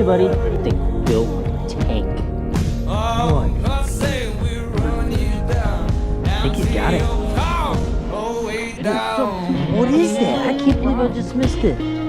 buddy. The Go Tank. Boy. I think he's got it. What is that? I can't believe I just missed it.